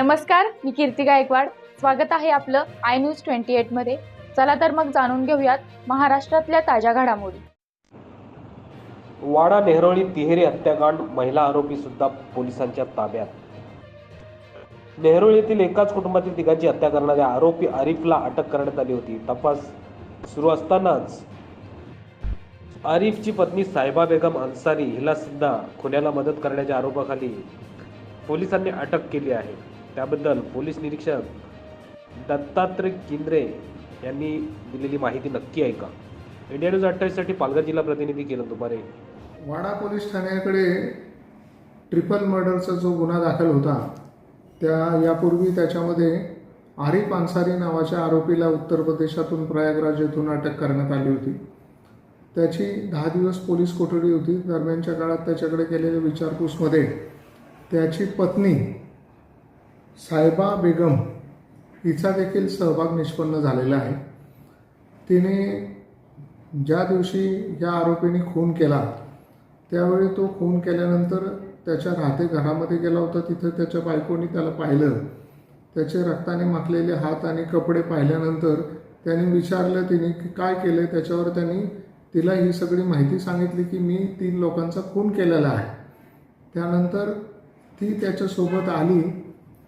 नमस्कार, मी कीर्ती गायकवाड. स्वागत आहे आपलं आय न्यूज 28 मध्ये. चला तर मग जाणून घेऊयात महाराष्ट्रातल्या ताज्या घडामोडी. वाडा नेहरोळी तिहेरी हत्याकांड, महिला आरोपी सुद्धा पोलिसांच्या ताब्यात. नेहरोळी येथील एकाच कुटुंबातील तिघांची हत्या करणाऱ्या आरोपी आरिफला अटक करण्यात आली होती. तपास सुरू असतानाच आरिफची पत्नी साहिबा बेगम अन्सारी हिला सुद्धा खुन्याला मदत करण्याच्या आरोपाखाली पोलिसांनी अटक केली आहे. त्याबद्दल पोलीस निरीक्षक दत्तात्रय किंद्रे यांनी दिलेली माहिती नक्की ऐका. इंडिया न्यूज 28 साठी पालघर जिल्हा प्रतिनिधी किरण दुपारे. वाडा पोलीस ठाण्याकडे ट्रिपल मर्डरचा जो गुन्हा दाखल होता यापूर्वी त्याच्यामध्ये आरिफ अन्सारी नावाच्या आरोपीला उत्तर प्रदेशातून प्रयागराज येथून अटक करण्यात आली होती. त्याची 10 दिवस पोलीस कोठडी होती. दरम्यानच्या काळात त्याच्याकडे केलेल्या विचारपूसमध्ये त्याची पत्नी साहिबा बेगम हिचा देखील सहभाग निष्पन्न झालेला आहे. तिने ज्या दिवशी या आरोपीने खून केला त्यावेळी तो खून केल्यानंतर त्याच्या राहते घरामध्ये गेला होता. तिथं त्याच्या बायकोनी त्याला पाहिलं. त्याचे रक्ताने माखलेले हात आणि कपडे पाहिल्यानंतर त्यांनी विचारलं तिने की काय केलं. त्याच्यावर त्यांनी तिला ही सगळी माहिती सांगितली की मी 3 लोकांचा खून केलेला आहे. त्यानंतर ती त्याच्यासोबत आली.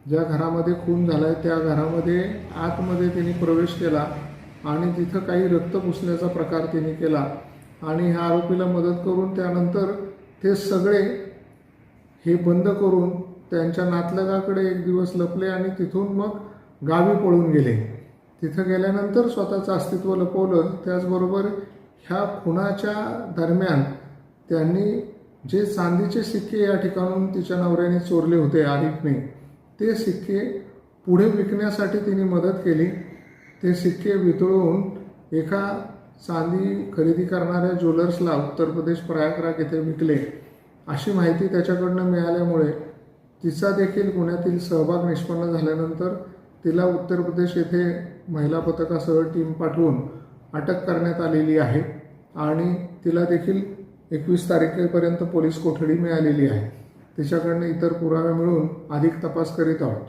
ज्या घरामध्ये खून झाला आहे त्या घरामध्ये आतमध्ये तिने प्रवेश केला आणि तिथं काही रक्त पुसण्याचा प्रकार तिने केला आणि ह्या आरोपीला मदत करून त्यानंतर ते सगळे हे बंद करून त्यांच्या नातलगाकडे एक दिवस लपले आणि तिथून मग गावी पळून गेले. तिथं गेल्यानंतर स्वतःचं अस्तित्व लपवलं. त्याचबरोबर ह्या खुनाच्या दरम्यान त्यांनी जे चांदीचे सिक्के या ठिकाणून तिच्या नवऱ्याने चोरले होते आरिफने, ते सिक्के पुढे विकण्यासाठी तिने मदत केली. ते सिक्के वितळवून एका चांदी खरेदी करणाऱ्या ज्वेलर्सला उत्तर प्रदेश प्रयागराज येथे विकले. अशी माहिती त्याच्याकडनं मिळाल्यामुळे तिचा देखील गुन्ह्यातील सहभाग निष्पन्न झाल्यानंतर तिला उत्तर प्रदेश येथे महिला पथकासह टीम पाठवून अटक करण्यात आलेली आहे आणि तिला देखील 21 तारखेपर्यंत पोलीस कोठडी मिळालेली आहे. तिच्याकडनं इतर पुरावे मिळून अधिक तपास करीत आहोत.